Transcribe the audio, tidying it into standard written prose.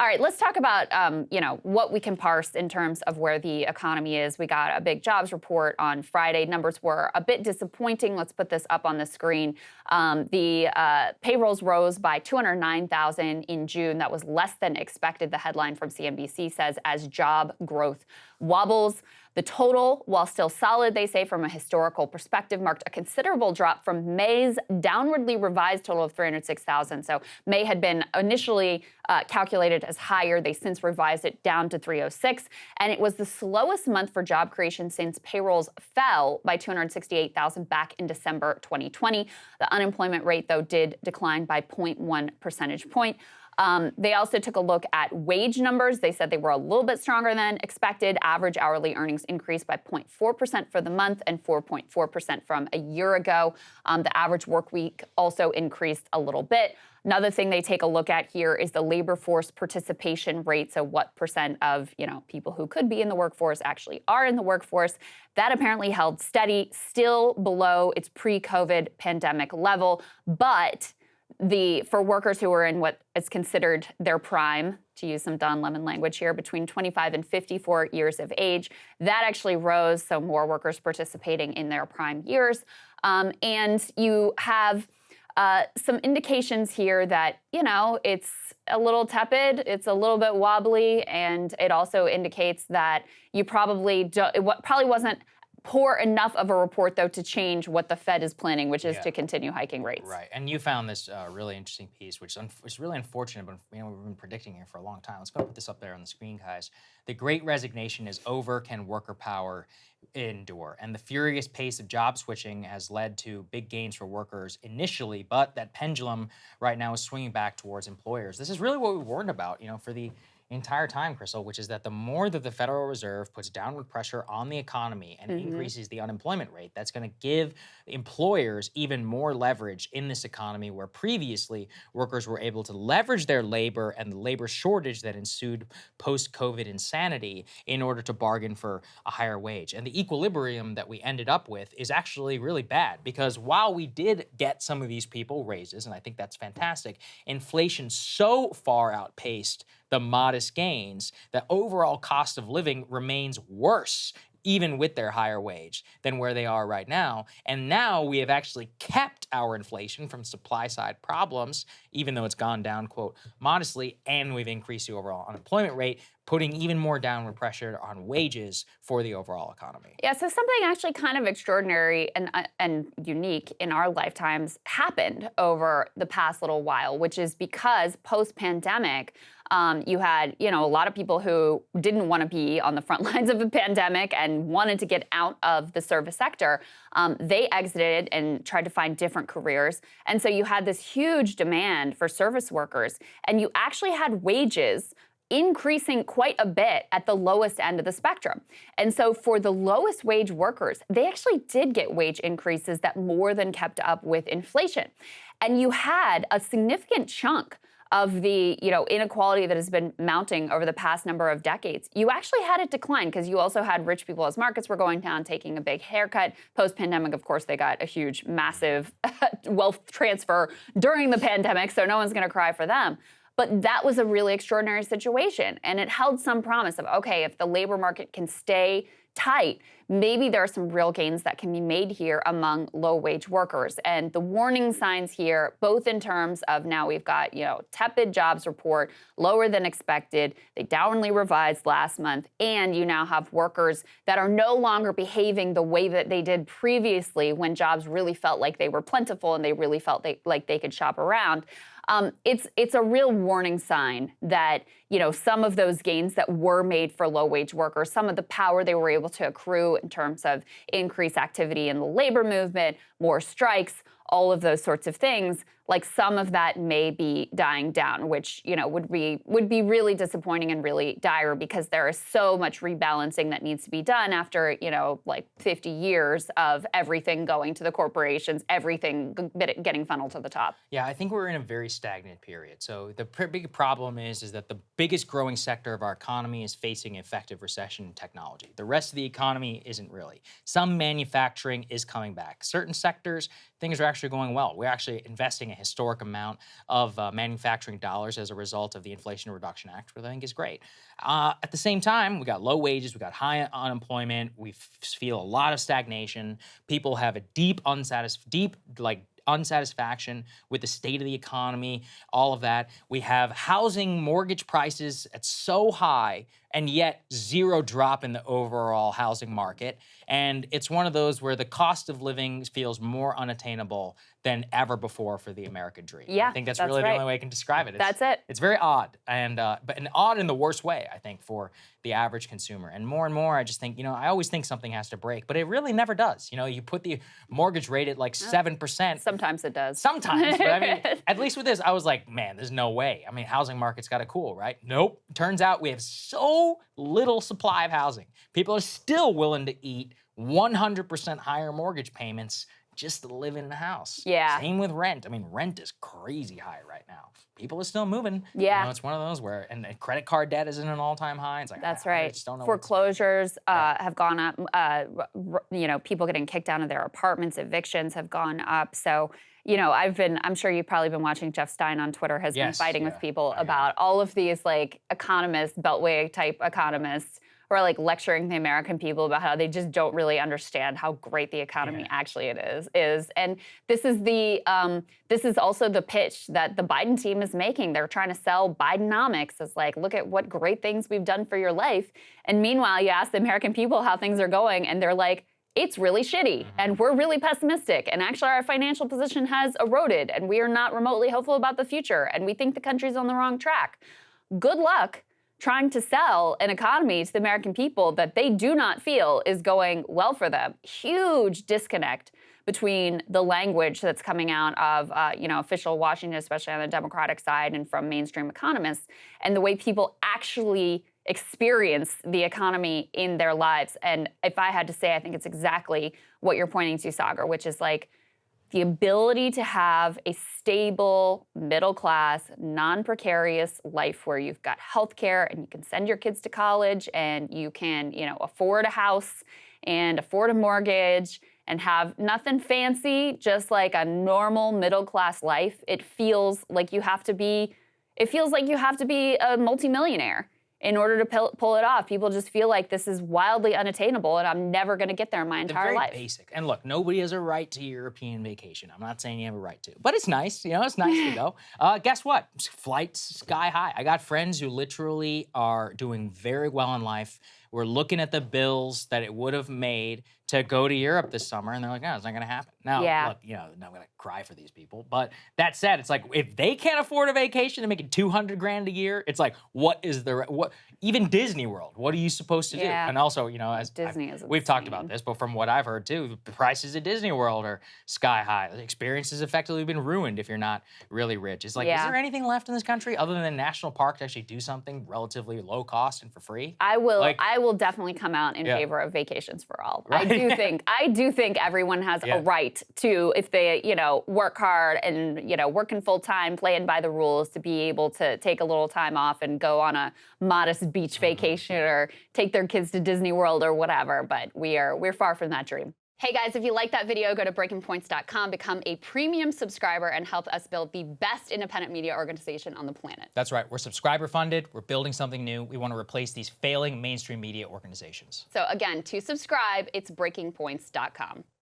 All right, let's talk about what we can parse in terms of where the economy is. We got a big jobs report on Friday. Numbers were a bit disappointing. Let's put this up on the screen. The payrolls rose by 209,000 in June. That was less than expected. The headline from CNBC says as job growth wobbles. The total, while still solid, they say, from a historical perspective, marked a considerable drop from May's downwardly revised total of 306,000. So May had been initially calculated as higher. They since revised it down to 306. And it was the slowest month for job creation since payrolls fell by 268,000 back in December 2020. The unemployment rate, though, did decline by 0.1 percentage point. They also took a look at wage numbers. They said they were a little bit stronger than expected. Average hourly earnings increased by 0.4% for the month and 4.4% from a year ago. The average work week also increased a little bit. Another thing they take a look at here is the labor force participation rate. So what percent of people who could be in the workforce actually are in the workforce. That apparently held steady, still below its pre-COVID pandemic level, but for workers who are in what is considered their prime, to use some Don Lemon language here, between 25 and 54 years of age, that actually rose, so more workers participating in their prime years. And you have some indications here that, it's a little tepid, it's a little bit wobbly, and it also indicates that you probably wasn't poor enough of a report, though, to change what the Fed is planning, which is to continue hiking rates. Right, and you found this really interesting piece, which is really unfortunate, but we've been predicting it for a long time. Let's go put this up there on the screen, guys. The Great Resignation is over. Can worker power endure? And the furious pace of job switching has led to big gains for workers initially, but that pendulum right now is swinging back towards employers. This is really what we warned about, for the entire time, Krystal, which is that the more that the Federal Reserve puts downward pressure on the economy and increases the unemployment rate, that's going to give employers even more leverage in this economy where previously workers were able to leverage their labor and the labor shortage that ensued post-COVID insanity in order to bargain for a higher wage. And the equilibrium that we ended up with is actually really bad because while we did get some of these people raises, and I think that's fantastic, inflation so far outpaced the modest gains, the overall cost of living remains worse, even with their higher wage, than where they are right now. And now we have actually kept our inflation from supply side problems, even though it's gone down, quote, modestly, and we've increased the overall unemployment rate, putting even more downward pressure on wages for the overall economy. Yeah, so something actually kind of extraordinary and unique in our lifetimes happened over the past little while, which is because post-pandemic, you had, a lot of people who didn't want to be on the front lines of a pandemic and wanted to get out of the service sector. They exited and tried to find different careers. And so you had this huge demand for service workers, and you actually had wages increasing quite a bit at the lowest end of the spectrum. And so for the lowest wage workers, they actually did get wage increases that more than kept up with inflation. And you had a significant chunk of the inequality that has been mounting over the past number of decades. You actually had it decline because you also had rich people as markets were going down, taking a big haircut. Post-pandemic, of course, they got a huge, massive wealth transfer during the pandemic, so no one's going to cry for them. But that was a really extraordinary situation, and it held some promise of, okay, if the labor market can stay tight, maybe there are some real gains that can be made here among low-wage workers. And the warning signs here, both in terms of now we've got, tepid jobs report, lower than expected, they downwardly revised last month, and you now have workers that are no longer behaving the way that they did previously when jobs really felt like they were plentiful and they really felt like they could shop around. It's a real warning sign that, some of those gains that were made for low-wage workers, some of the power they were able to accrue in terms of increased activity in the labor movement, more strikes, all of those sorts of things, like some of that may be dying down, which, would be really disappointing and really dire because there is so much rebalancing that needs to be done after, 50 years of everything going to the corporations, everything getting funneled to the top. Yeah, I think we're in a very stagnant period. So the big problem is that the biggest growing sector of our economy is facing effective recession in technology. The rest of the economy isn't really. Some manufacturing is coming back. Certain sectors, things are actually going well. We're actually investing a historic amount of manufacturing dollars as a result of the Inflation Reduction Act, which I think is great. At the same time, we got low wages, we got high unemployment, we feel a lot of stagnation. People have a deep unsatisfaction with the state of the economy, all of that. We have housing mortgage prices at so high and yet zero drop in the overall housing market. And it's one of those where the cost of living feels more unattainable than ever before for the American dream. Yeah, I think that's that's really the right. only way I can describe it. That's it. It's very odd, but an odd in the worst way, I think, for the average consumer. And more, I just think, I always think something has to break, but it really never does. You put the mortgage rate at like 7%. Sometimes it does. Sometimes, but I mean, at least with this, I was like, man, there's no way. I mean, housing market's got to cool, right? Nope. Turns out we have so little supply of housing. People are still willing to eat 100% higher mortgage payments just to live in the house. Yeah. Same with rent. I mean, rent is crazy high right now. People are still moving. Yeah. It's one of those where, and credit card debt is at an all-time high. It's like, That's I right. just don't know. Foreclosures have gone up. People getting kicked out of their apartments, evictions have gone up. So, I'm sure you've probably been watching Jeff Stein on Twitter has been fighting with people about all of these like economists, Beltway type economists who are like lecturing the American people about how they just don't really understand how great the economy actually is. And this is also the pitch that the Biden team is making. They're trying to sell Bidenomics as like, look at what great things we've done for your life. And meanwhile, you ask the American people how things are going, and they're like, it's really shitty, and we're really pessimistic, and actually our financial position has eroded, and we are not remotely hopeful about the future, and we think the country's on the wrong track. Good luck trying to sell an economy to the American people that they do not feel is going well for them. Huge disconnect between the language that's coming out of official Washington, especially on the Democratic side and from mainstream economists, and the way people actually experience the economy in their lives. And if I had to say, I think it's exactly what you're pointing to, Saagar, which is like the ability to have a stable, middle-class, non-precarious life where you've got healthcare and you can send your kids to college and you can, afford a house and afford a mortgage and have nothing fancy, just like a normal middle-class life. It feels like you have to be a multimillionaire in order to pull it off. People just feel like this is wildly unattainable and I'm never going to get there in my entire life. Very basic. And look, nobody has a right to European vacation. I'm not saying you have a right to, but it's nice. It's nice to go. Guess what? Flights sky high. I got friends who literally are doing very well in life. We're looking at the bills that it would have made to go to Europe this summer, and they're like, no, it's not going to happen. Now, look, I'm not going to cry for these people, but that said, it's like, if they can't afford a vacation, they're making $200,000 a year, it's like, even Disney World, what are you supposed to do? And also, as we've talked about this, but from what I've heard too, the prices at Disney World are sky high. The experience has effectively been ruined if you're not really rich. It's like, is there anything left in this country other than a national park to actually do something relatively low cost and for free? I will definitly come out in favor of vacations for all. Right. I do think everyone has a right to, if they, work hard and, working full time, playing by the rules, to be able to take a little time off and go on a modest beach vacation or take their kids to Disney World or whatever. But we're far from that dream. Hey guys, if you like that video, go to breakingpoints.com, become a premium subscriber, and help us build the best independent media organization on the planet. That's right. We're subscriber funded. We're building something new. We want to replace these failing mainstream media organizations. So again, to subscribe, it's breakingpoints.com.